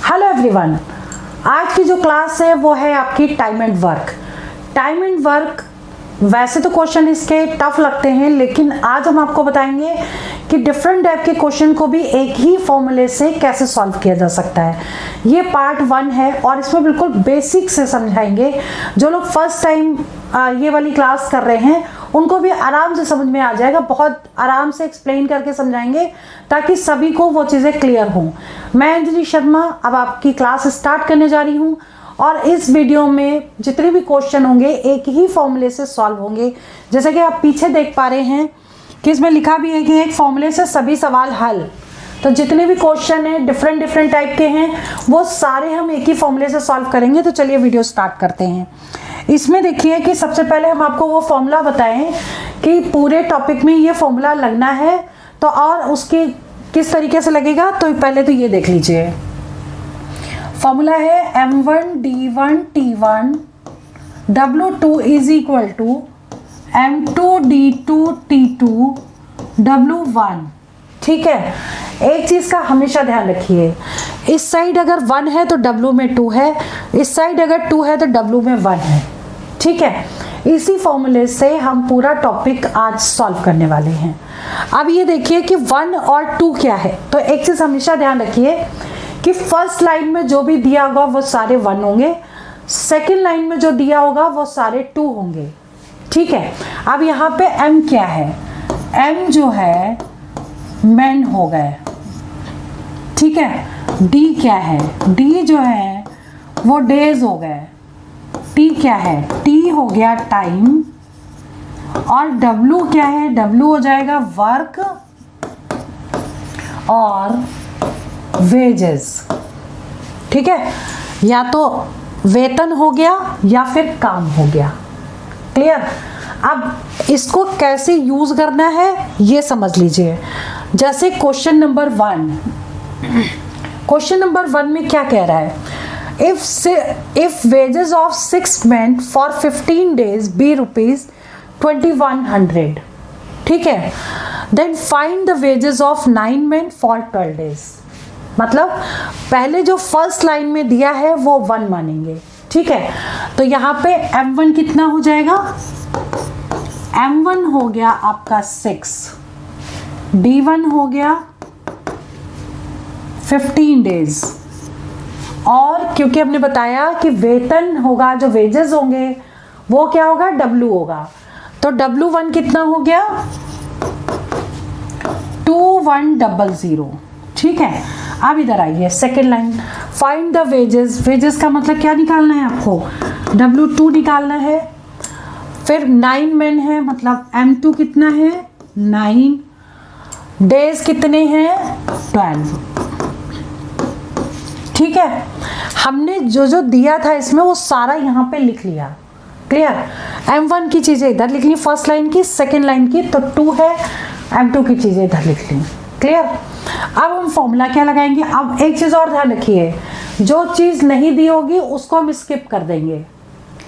Hello everyone, आज की जो क्लास है वो है आपकी time and work. Time and work वैसे तो क्वेश्चन इसके टफ लगते हैं, लेकिन आज हम आपको बताएंगे कि डिफरेंट टाइप के क्वेश्चन को भी एक ही फॉर्मूले से कैसे सॉल्व किया जा सकता है। ये पार्ट 1 है और इसमें बिल्कुल बेसिक से समझाएंगे। जो लोग फर्स्ट टाइम ये वाली क्लास कर रहे हैं उनको भी आराम से समझ में आ जाएगा। बहुत आराम से एक्सप्लेन करके समझाएंगे ताकि सभी को वो चीज़ें क्लियर हों। मैं अंजलि शर्मा अब आपकी क्लास स्टार्ट करने जा रही हूँ और इस वीडियो में जितने भी क्वेश्चन होंगे एक ही फॉर्मूले से सॉल्व होंगे। जैसे कि आप पीछे देख पा रहे हैं कि इसमें लिखा भी है कि एक फॉर्मूले से सभी सवाल हल। तो जितने भी क्वेश्चन हैं डिफरेंट टाइप के हैं वो सारे हम एक ही फॉर्मूले से सॉल्व करेंगे। तो चलिए वीडियो स्टार्ट करते हैं। इसमें देखिए कि सबसे पहले हम आपको वो फॉर्मूला बताएं कि पूरे टॉपिक में ये फॉर्मूला लगना है तो और उसके किस तरीके से लगेगा। तो पहले तो ये देख लीजिए, फॉर्मूला है m1 d1 t1 w2 is equal to m2 d2 t2 w1। ठीक है, एक चीज का हमेशा ध्यान रखिए, इस साइड अगर 1 है तो w में 2 है, इस साइड अगर 2 है तो w में 1 है। ठीक है, इसी फॉर्मूले से हम पूरा टॉपिक आज सॉल्व करने वाले हैं। अब ये देखिए कि 1 और 2 क्या है। तो एक चीज हमेशा ध्यान रखिए कि फर्स्ट लाइन में जो भी दिया होगा वो सारे 1 होंगे, सेकंड लाइन में जो दिया होगा वो सारे 2 होंगे। ठीक है, अब यहाँ पे m क्या है, m जो है मैन हो गए। ठीक है, d क्या है, d जो है वो डेज हो गए। t क्या है, t हो गया टाइम, और w क्या है, w हो जाएगा वर्क और वेजेस। ठीक है, या तो वेतन हो गया या फिर काम हो गया। क्लियर। अब इसको कैसे यूज करना है ये समझ लीजिए। जैसे क्वेश्चन नंबर 1, क्वेश्चन नंबर 1 में क्या कह रहा है, if wages of 6 men for 15 days be rupees 2100, ठीक है, then find the wages of 9 men for 12 days। मतलब पहले जो फर्स्ट लाइन में दिया है वो 1 मानेंगे। ठीक है, तो यहाँ पे m1 कितना हो जाएगा, m1 हो गया आपका 6, d1 हो गया 15 डेज, और क्योंकि हमने बताया कि वेतन होगा, जो वेजेस होंगे वो क्या होगा, w होगा। तो w1 कितना हो गया 2100। ठीक है, अब इधर आइए second line, find the wages. Wages का मतलब क्या निकालना है आपको, w2 निकालना है। फिर 9 मैन है, मतलब m2 कितना है 9, डेज कितने हैं 12। ठीक है, हमने जो जो दिया था इसमें वो सारा यहाँ पे लिख लिया। क्लियर, m1 की चीजें इधर लिख ली फर्स्ट लाइन की, सेकेंड लाइन की तो 2 है, m2 की चीजें इधर लिख ली। क्लियर। अब हम फॉर्मूला क्या लगाएंगे। अब एक चीज और ध्यान रखिए, जो चीज नहीं दी होगी उसको हम स्किप कर देंगे।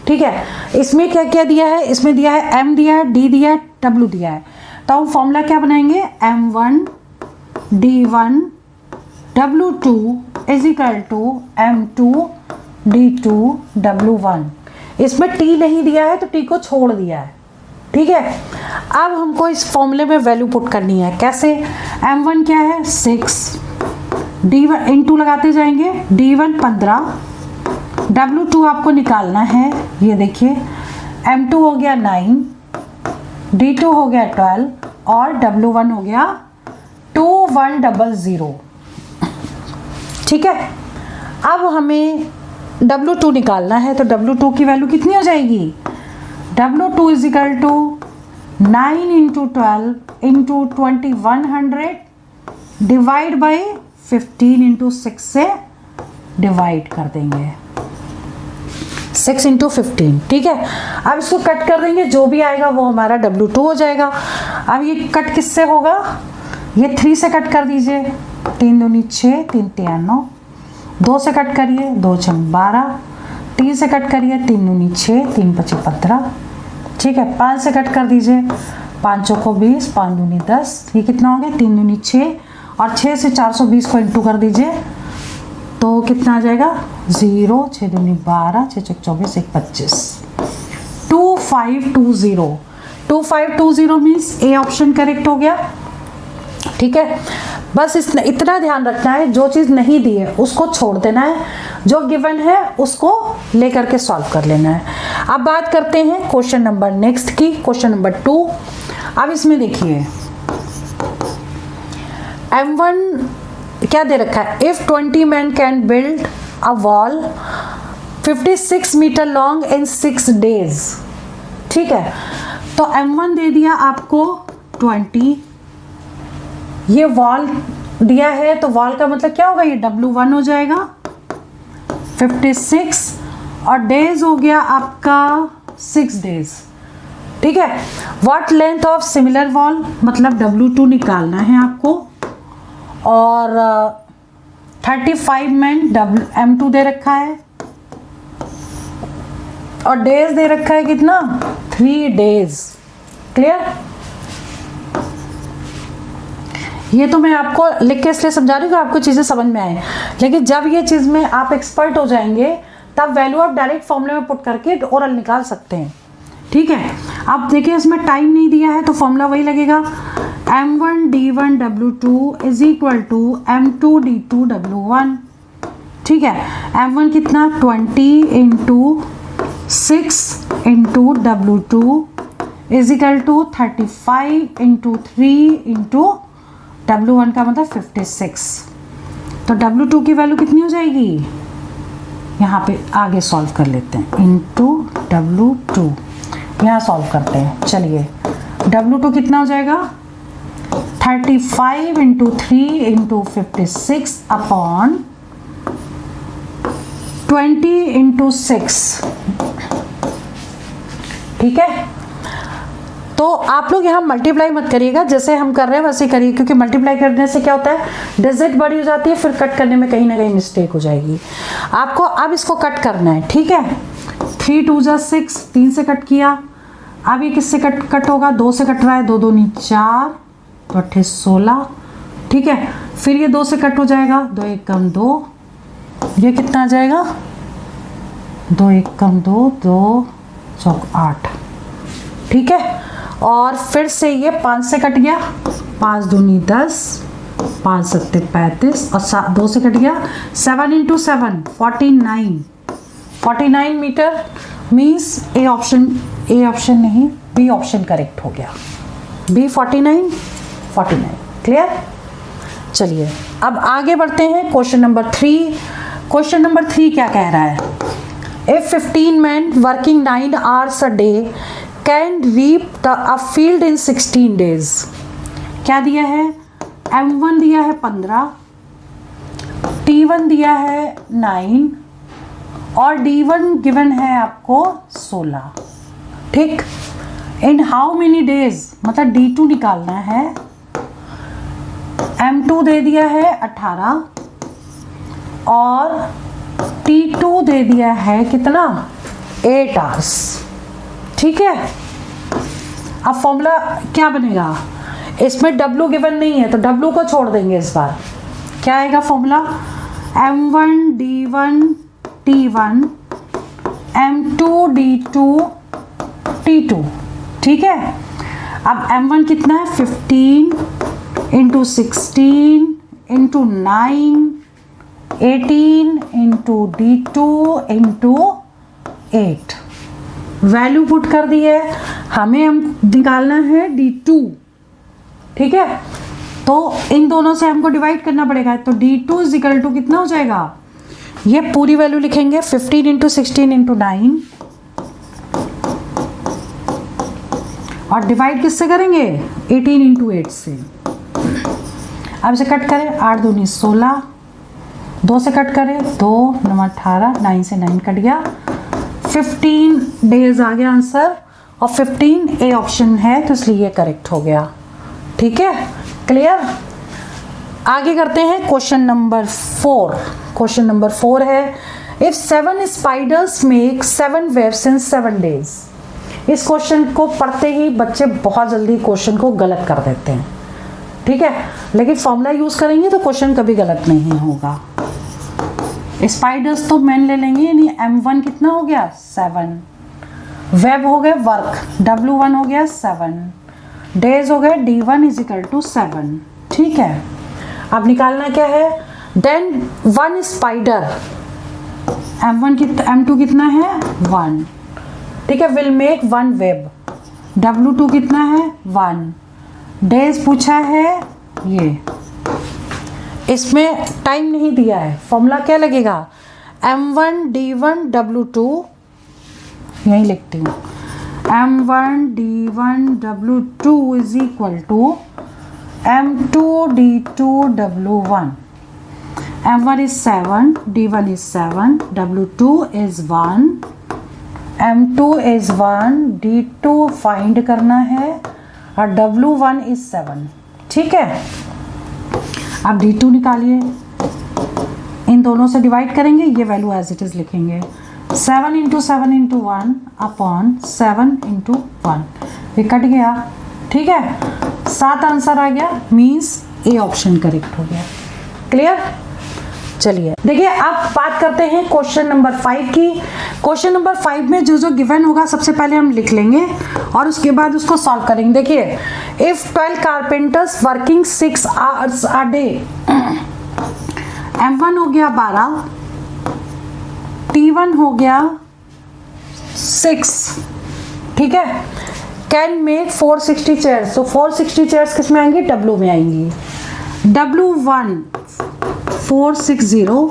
ठीक है, इसमें क्या क्या दिया है, इसमें दिया है m दिया है, d दिया है, w दिया है। तो हम फॉर्मूला क्या बनाएंगे, m1 d1 w2 is equal to m2 d2 w1। इसमें t नहीं दिया है तो t को छोड़ दिया है। ठीक है, अब हमको इस फॉर्मूले में वैल्यू पुट करनी है। कैसे, m1 क्या है 6, d1 इंटू लगाते जाएंगे, d1 15, w2 आपको निकालना है। ये देखिए m2 हो गया 9, d2 हो गया 12 और w1 हो गया 2100। ठीक है, अब हमें w2 निकालना है। तो w2 की वैल्यू कितनी हो जाएगी, w2 is equal to 9 into 12 into 2100 divide by 15 into 6 से डिवाइड कर देंगे, 6 इंटू 15। ठीक है, अब इसको कट कर देंगे, जो भी आएगा वो हमारा w2 हो जाएगा। अब ये कट किससे होगा, ये 3 से कट कर दीजिए, 3 दूनी 6, 3 तिया 9, 2 से कट करिए, 2 छंग 12, 3 से कट करिए, 3 दूनी 6, 3 पचे 15। ठीक है, 5 से कट कर दीजिए, 5 चौको 20, 5 दूनी 10, ये कितना हो गया 3 दूनी 6, और 6 से 420 को इंटू कर दीजिए, तो कितना आ जाएगा 0, 6 दूनी 12, 6 चौक 24, 1 25, 2520। 2520 मीन्स ए ऑप्शन करेक्ट हो गया। ठीक है, बस इतना ध्यान रखना है, जो चीज़ नहीं दी है उसको छोड़ देना है, जो गिवन है उसको लेकर के सॉल्व कर लेना है। अब बात करते हैं क्वेश्चन नंबर नेक्स्ट की, क्वेश्चन नंबर 2। अब इसमें देखिए M1 क्या दे रखा है, if 20 men can build a wall 56 meter long in 6 days। ठीक है, तो M1 दे दिया आपको 20, ये वॉल दिया है, तो वॉल का मतलब क्या होगा, ये W1 हो जाएगा 56 और डेज हो गया आपका 6 days। ठीक है, what length of similar wall, मतलब W2 निकालना है आपको, और 35 men M2 दे रखा है, और डेज दे रखा है कितना 3 days। क्लियर, ये तो मैं आपको लिख के इसलिए समझा रही हूँ कि आपको चीज़ें समझ में आए, लेकिन जब ये चीज़ में आप एक्सपर्ट हो जाएंगे तब वैल्यू आप डायरेक्ट फॉर्मूले में पुट करके ओरल निकाल सकते हैं। ठीक है, अब देखिए इसमें टाइम नहीं दिया है तो फॉर्मूला वही लगेगा, M1 D1 W2 is equal to M2 D2 W1। ठीक है, M1 कितना 20 into 6 into W2 is equal to 35 into 3 into W1 का मतलब 56। तो W2 की वैल्यू कितनी हो जाएगी, यहाँ पे आगे सॉल्व कर लेते हैं, इंटू W2, यहाँ सॉल्व करते हैं। चलिए W2 कितना हो जाएगा 35 इंटू 3 इंटू 56 अपॉन 20 इंटू 6। ठीक है, तो आप लोग यहाँ मल्टीप्लाई मत करिएगा, जैसे हम कर रहे हैं वैसे करिए, क्योंकि मल्टीप्लाई करने से क्या होता है डिजिट बड़ी हो जाती है, फिर कट करने में कहीं ना कहीं मिस्टेक हो जाएगी। आपको अब इसको कट करना है। ठीक है, 3 2 जा 6, 3 से कट किया, अब ये किससे कट होगा, 2 से कट रहा है, 2 2 नी 4, तो 8 16। ठीक है, फिर ये 2 से कट हो जाएगा, 2 1 कम 2, ये कितना आ जाएगा 2 1 कम 2, 2 चौक 8। ठीक है, और फिर से ये 5 से कट गया, 5 दूनी 10, 5 सत्ते 35, और 2 से कट गया, 7 इंटू 7 49 मीटर मीन्स ए ऑप्शन नहीं बी ऑप्शन करेक्ट हो गया, बी 49। क्लियर, चलिए अब आगे बढ़ते हैं क्वेश्चन नंबर 3। क्वेश्चन नंबर 3 क्या कह रहा है, if 15 men working 9 hours a day can reap a field in 16 days। क्या दिया है, M1 दिया है 15, T1 दिया है 9 और D1 गिवन है आपको 16। ठीक, इन हाउ मेनी डेज, मतलब D2 निकालना है, M2 दे दिया है 18 और T2 दे दिया है कितना 8 hours। ठीक है, अब फॉर्मूला क्या बनेगा, इसमें W गिवन नहीं है तो W को छोड़ देंगे इस बार। क्या आएगा formula, M1 D1 T1 M2 D2 T2। ठीक है, अब M1 कितना है 15 into 16 into 9 18 into D2 into 8, value put कर दी है, हमें निकालना है D2। ठीक है, तो इन दोनों से हमको डिवाइड करना पड़ेगा, तो D2 इज इक्वल टू कितना हो जाएगा, ये पूरी वैल्यू लिखेंगे 15 इंटू 16 इंटू 9 और डिवाइड किससे करेंगे 18 इंटू 8 से। अब इसे कट करें, 8 दूनी 16, 2 से कट करें 2 9 18, 9 से 9 कट गया, 15 डेज आ गया आंसर, और 15 ए ऑप्शन है तो इसलिए ये करेक्ट हो गया। ठीक है, क्लियर। आगे करते हैं क्वेश्चन नंबर 4। क्वेश्चन नंबर 4 है, if 7 spiders make 7 webs in 7 days। इस क्वेश्चन को पढ़ते ही बच्चे बहुत जल्दी क्वेश्चन को गलत कर देते हैं। ठीक है, लेकिन फॉर्मूला यूज करेंगे तो क्वेश्चन कभी गलत नहीं होगा। स्पाइडर्स तो मैन ले लेंगे, यानी M1 कितना हो गया 7, वेब हो गए वर्क W1 हो गया 7, डेज हो गए D1 इज इक्वल टू 7। ठीक है, अब निकालना क्या है, देन 1 स्पाइडर M2 कितना है 1, ठीक है, विल मेक 1 वेब, W2 कितना है 1, डेज पूछा है ये, इसमें टाइम नहीं दिया है, फॉर्मूला क्या लगेगा M1 D1 W2, यही लिखती हूँ, M1 D1 W2 is equal to M2 D2 W1, M1 is 7, D1 is 7, W2 is 1, M2 is 1, D2 find करना है और W1 is 7। ठीक है, अब D2 निकालिए, इन दोनों से डिवाइड करेंगे, ये वैल्यू एज इट इज लिखेंगे, 7 इंटू 7 इंटू 1 अपॉन 7 इंटू 1, ये कट गया। ठीक है, 7 आंसर आ गया, मीन्स ए ऑप्शन करेक्ट हो गया। क्लियर? चलिए देखिए, अब बात करते हैं क्वेश्चन नंबर 5 की। क्वेश्चन नंबर 5 में जो जो गिवन होगा सबसे पहले हम लिख लेंगे और उसके बाद उसको सॉल्व करेंगे। देखिए, if 12 carpenters working 6 hours a day, M1 हो गया 12, T1 हो गया 6, ठीक है, कैन मेक 460 चेयर्स, तो 460 चेयर्स किस में आएंगी, W में आएंगी, W1 460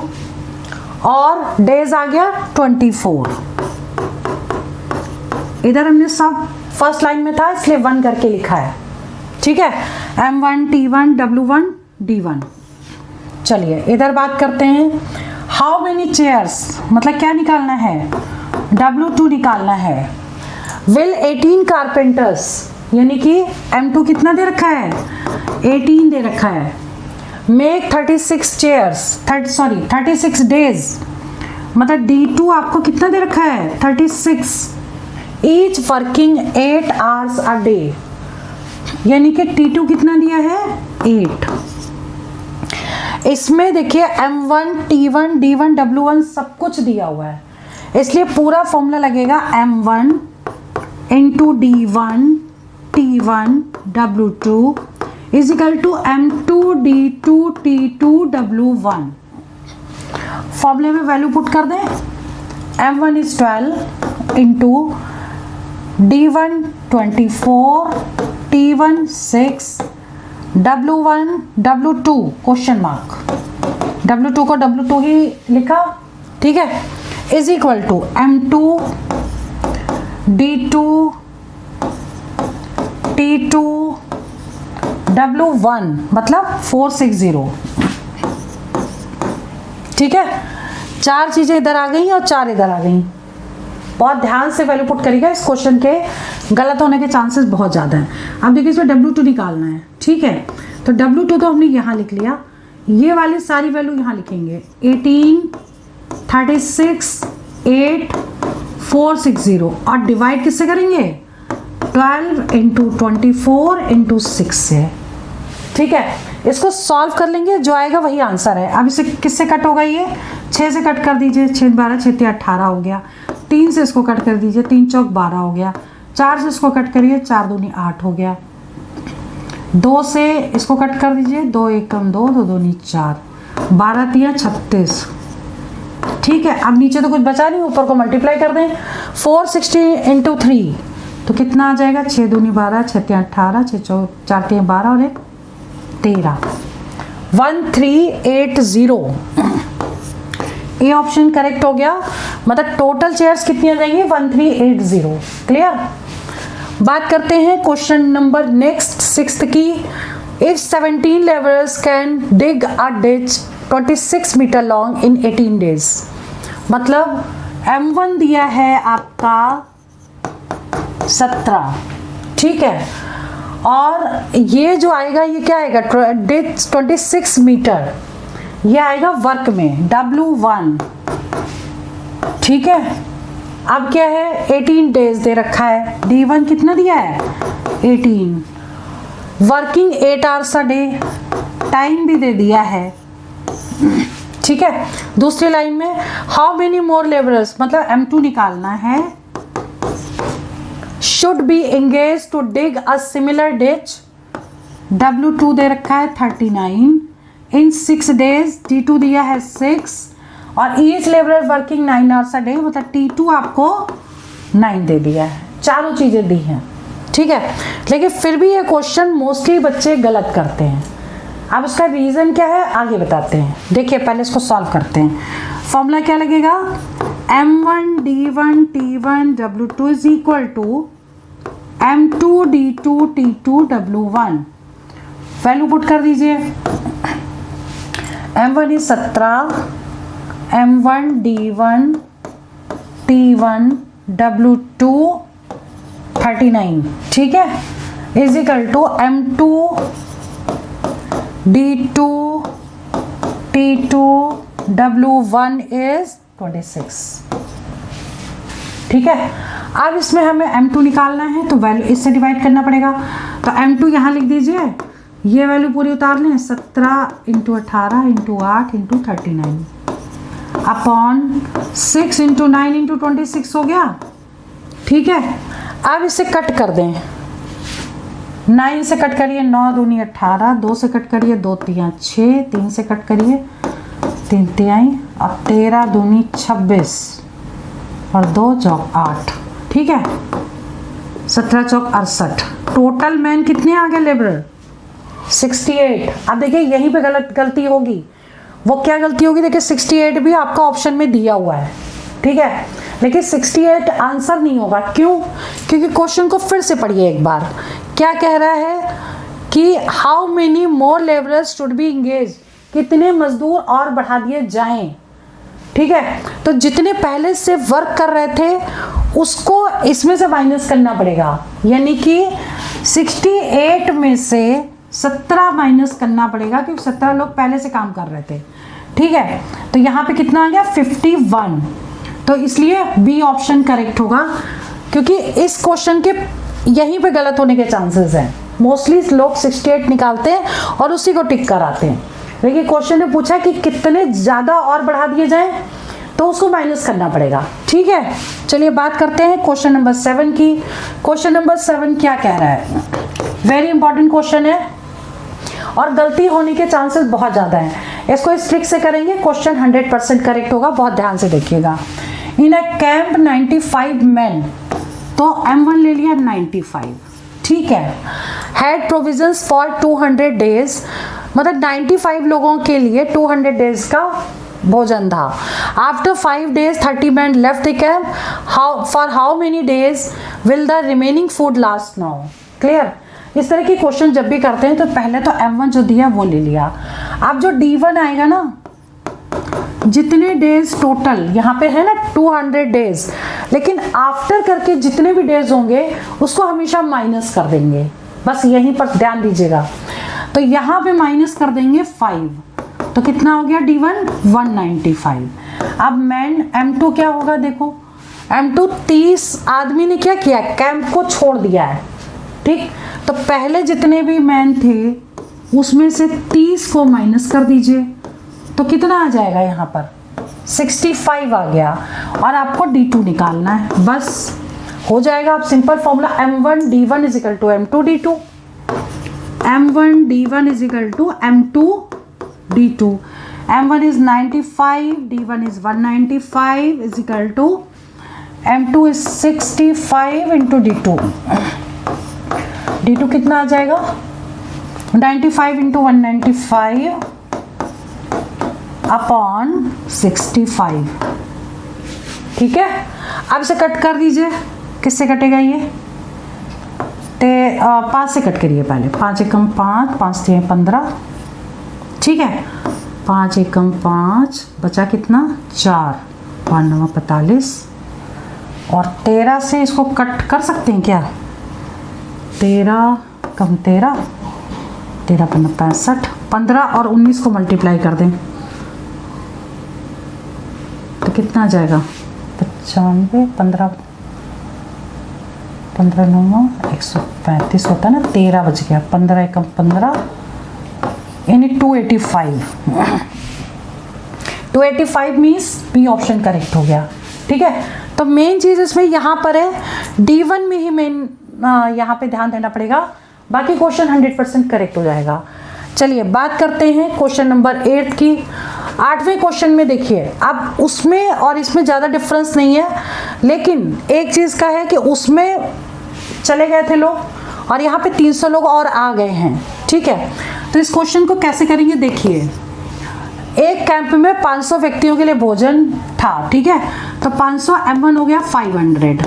और डेज आ गया 24। इधर हमने सब फर्स्ट लाइन में था इसलिए 1 करके लिखा है। ठीक है, M1 T1 W1 D1। चलिए इधर बात करते हैं, हाउ मेनी चेयर्स, मतलब क्या निकालना है, W2 निकालना है। विल 18 कारपेंटर्स, यानी कि M2 कितना दे रखा है 18 दे रखा है, मेक 36 चेयर्स, 36 डेज, मतलब D2 आपको कितना दे रखा है 36, each working 8 hours a day, यानी कि T2 कितना दिया है 8। इसमें देखिए M1 T1 D1 W1 सब कुछ दिया हुआ है, इसलिए पूरा फॉर्मूला लगेगा M1 into D1 T1 W2 is equal to M2 D2 T2 W1। फॉर्मूले में वैल्यू पुट कर दें, M1 is 12 into D1 24, T1 6, W1 W2 question mark, W2 को W2 ही लिखा, ठीक है, is equal to M2 D2 T2 W1 मतलब 460। ठीक है, 4 चीजें इधर आ गई और 4 इधर आ गई। बहुत ध्यान से वैल्यू पुट करिएगा, इस क्वेश्चन के गलत होने के चांसेस बहुत ज़्यादा हैं। अब देखिए, इसमें W2 निकालना है। ठीक है, तो W2 तो हमने यहाँ लिख लिया, ये वाली सारी वैल्यू यहाँ लिखेंगे, 18 36 8 460 और डिवाइड किससे करेंगे 12 इंटू 24 इंटू 6 से। ठीक है, इसको सॉल्व कर लेंगे, जो आएगा वही आंसर है। अब इसे किससे कट होगा, ये 6 से कट कर दीजिए, 6 12 6 18 हो गया, 3 से इसको कट कर दीजिए, 3 चौक 12 हो गया, 4 से इसको कट करिए, 4 दूनी 8 हो गया, 2 से इसको कट कर दीजिए, 2 1 2 2 दूनी 4, 12 3 36। ठीक है, अब नीचे तो कुछ बचा नहीं, ऊपर को मल्टीप्लाई कर दें, 460 इंटू 3 तो कितना आ जाएगा, 6 दूनी 12 6 3 18 6 4 3 12 और 1 13, 1380। ए ऑप्शन करेक्ट हो गया, मतलब टोटल चेयर्स कितनी आ जाएंगी 1380। क्लियर? बात करते हैं क्वेश्चन नंबर नेक्स्ट 6th की। If 17 labourers can dig a ditch 26 meter long in 18 days, मतलब M1 दिया है आपका 17, ठीक है, और ये जो आएगा ये क्या आएगा डिच 26 मीटर, ये आएगा वर्क में W1। ठीक है, अब क्या है 18 डेज दे रखा है, D1 कितना दिया है 18, working 8 hours a day, time भी दे दिया है। ठीक है। दूसरी लाइन में हाउ मेनी मोर लेबरर्स, मतलब M2 निकालना है, should be engage to dig a similar ditch, W2 दे रखा है 39 इन 6 days, T2 दिया है 6 और each labourer working 9 hours a day, मतलब T2 आपको 9 दे दिया है, चारों चीजें दी हैं, ठीक है। लेकिन फिर भी ये क्वेश्चन मोस्टली बच्चे गलत करते हैं। अब उसका रीजन क्या है आगे बताते हैं। देखिए पहले इसको सॉल्व करते हैं। फॉर्मूला क्या लगेगा, M1 D1 T1 W2 is equal to M2 D2 T2 W1। Value put कर दीजिए। M1 is 17, M1 D1 T1 W2 39, ठीक है, is equal to M2 D2 T2 W1 is 26, ठीक है। अब इसमें हमें M2 निकालना है तो वैल्यू इससे डिवाइड करना पड़ेगा, तो M2 यहाँ लिख दीजिए, ये वैल्यू पूरी उतार लें, 17 into 18 into 8 into 39 upon 6 into 9 into 26 हो गया, ठीक है। अब इसे कट कर दें, 9 से कट करिए 9 दूनी 18, 2 से कट करिए 2 तियाँ 6, 3 से कट करिए 3 तिहाई और 13 दूनी 26 और 2 चौक 8, ठीक है, 17 चौक 68। टोटल मैन कितने आ गए लेबरर 68। अब देखिए यहीं पे गलती होगी, वो क्या गलती होगी, देखिए 68 भी आपका ऑप्शन में दिया हुआ है, ठीक है, लेकिन 68 आंसर नहीं होगा। क्यों? क्योंकि क्वेश्चन को फिर से पढ़िए एक बार। क्या कह रहा है कि how many more labourers should be engage, कितने मजदूर और बढ़ा दिए जाएं, ठीक है। तो जितने पहले से वर्क कर रहे थे उसको इसमें से माइनस करना पड़ेगा, यानी कि 68 में से 17 माइनस करना पड़ेगा, क्योंकि 17 लोग पहले से काम कर रहे थे, ठीक है। तो यहाँ पे कितना आ गया 51, तो इसलिए बी ऑप्शन करेक्ट होगा, क्योंकि इस क्वेश्चन के यहीं पे गलत होने के चांसेस हैं। मोस्टली लोग 68 निकालते हैं और उसी को टिक कराते हैं, लेकिन क्वेश्चन ने पूछा कि कितने ज़्यादा और बढ़ा दिए जाएं तो उसको माइनस करना पड़ेगा, ठीक है। चलिए बात करते हैं क्वेश्चन नंबर 7 की। क्वेश्चन नंबर 7 क्या कह रहा है, वेरी इंपॉर्टेंट क्वेश्चन है और गलती होने के चांसेस बहुत ज़्यादा हैं। इसको इस ट्रिक से करेंगे क्वेश्चन 100% करेक्ट होगा, बहुत ध्यान से देखिएगा। इन अ कैंप 95 मैन, तो M1 ले लिया 95, ठीक है। हैड प्रोविजंस फॉर 200 डेज, मतलब 95 लोगों के लिए 200 डेज का भोजन था। After 5 days 30 men left the camp, for how many days will the remaining food last now? Clear? इस तरह के क्वेश्चन जब भी करते हैं तो पहले तो M1 जो दिया वो ले लिया। अब जो D1 आएगा ना, जितने डेज टोटल यहाँ पे है ना 200 डेज, लेकिन आफ्टर करके जितने भी डेज होंगे उसको हमेशा माइनस कर देंगे, बस यहीं पर ध्यान दीजिएगा। तो यहाँ पे माइनस कर देंगे 5, तो कितना हो गया D1 195। अब मैन M2 क्या होगा, देखो M2 30 आदमी ने क्या किया, कैंप को छोड़ दिया है, ठीक। तो पहले जितने भी मैन थे उसमें से 30 को माइनस कर दीजिए, तो कितना आ जाएगा यहाँ पर 65 आ गया, और आपको D2 निकालना है, बस हो जाएगा। आप simple formula M1 D1 is equal to M2 D2, M1 D1 is equal to M2 D2, M1 is 95, D1 is 195 is equal to M2 is 65 into D2, D2 कितना आ जाएगा 95 into 195 अपॉन 65, ठीक है। अब इसे कट कर दीजिए, किससे कटेगा ये, 5 से कट करिए पहले, 5 एकम 5, 5 3 15, ठीक है। 5 एकम 5 बचा कितना 4, 5 9 45, और 13 से इसको कट कर सकते हैं क्या, 13 कम 13, 13 15 65, 15 और 19 को मल्टीप्लाई कर दें तो कितना आ जाएगा 95, 15 15 9 135 होता है ना, 13 बच गया, 15 एकम 15 यानी 285, 285 मीन्स बी ऑप्शन करेक्ट हो गया। ठीक है, तो मेन चीज़ इसमें यहाँ पर है D1 में ही मेन यहाँ पे ध्यान देना पड़ेगा, बाकी क्वेश्चन 100% करेक्ट हो जाएगा। चलिए बात करते हैं क्वेश्चन नंबर 8 की। 8वें क्वेश्चन में देखिए, अब उसमें और इसमें ज़्यादा डिफरेंस नहीं है, लेकिन एक चीज़ का है कि उसमें चले गए थे लोग और यहाँ पे 300 लोग और आ गए हैं। ठीक है, तो इस क्वेश्चन को कैसे करेंगे देखिए। एक कैंप में 500 व्यक्तियों के लिए भोजन था। ठीक है, तो 500 M1 हो गया 500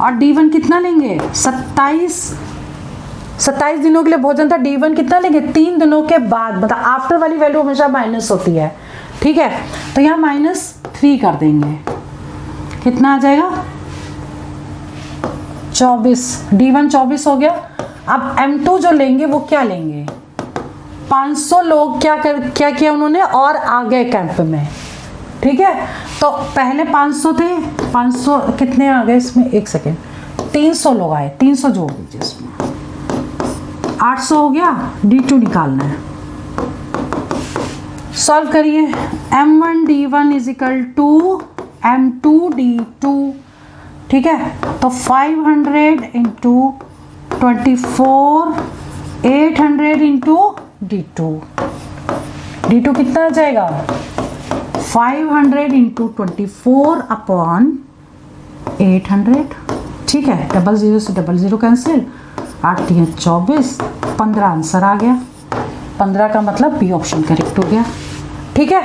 और D1 कितना लेंगे 27 दिनों के लिए भोजन था। D1 कितना लेंगे 3 दिनों के बाद, मतलब आफ्टर वाली वैल्यू हमेशा माइनस होती है। ठीक है, तो यहाँ -3 कर देंगे, कितना आ जाएगा 24। D1 24 हो गया। अब M2 जो लेंगे वो क्या लेंगे, 500 लोग क्या किया उन्होंने और आ गए कैंप में। ठीक है, तो पहले 500 थे, 500 कितने आ गए इसमें, एक सेकेंड, 300 लोग आए, 300 जोड़ दीजिए इसमें, 800 हो गया। D2 निकालना है, सॉल्व करिए। M1 D1 is equal to M2 D2। ठीक है, तो 500 इंटू 24, 800 इंटू D2 कितना आ जाएगा 500 इंटू 24 अपॉन 800। ठीक है, 00 से 00 कैंसिल, 8 3 24, 15 आंसर आ गया। 15 का मतलब बी ऑप्शन करेक्ट हो गया। ठीक है,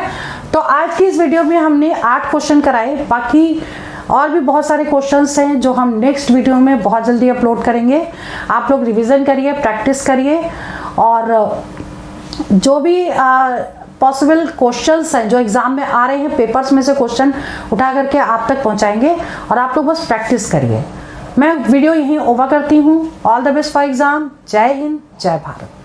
तो आज की इस वीडियो में हमने 8 क्वेश्चन कराए, बाकी और भी बहुत सारे क्वेश्चंस हैं जो हम नेक्स्ट वीडियो में बहुत जल्दी अपलोड करेंगे। आप लोग रिवीजन करिए, प्रैक्टिस करिए और जो भी पॉसिबल क्वेश्चंस हैं जो एग्जाम में आ रहे हैं, पेपर्स में से क्वेश्चन उठा करके आप तक पहुंचाएंगे और आप लोग बस प्रैक्टिस करिए। मैं वीडियो यहीं ओवर करती हूँ। All the best for exam. जय हिंद, जय भारत।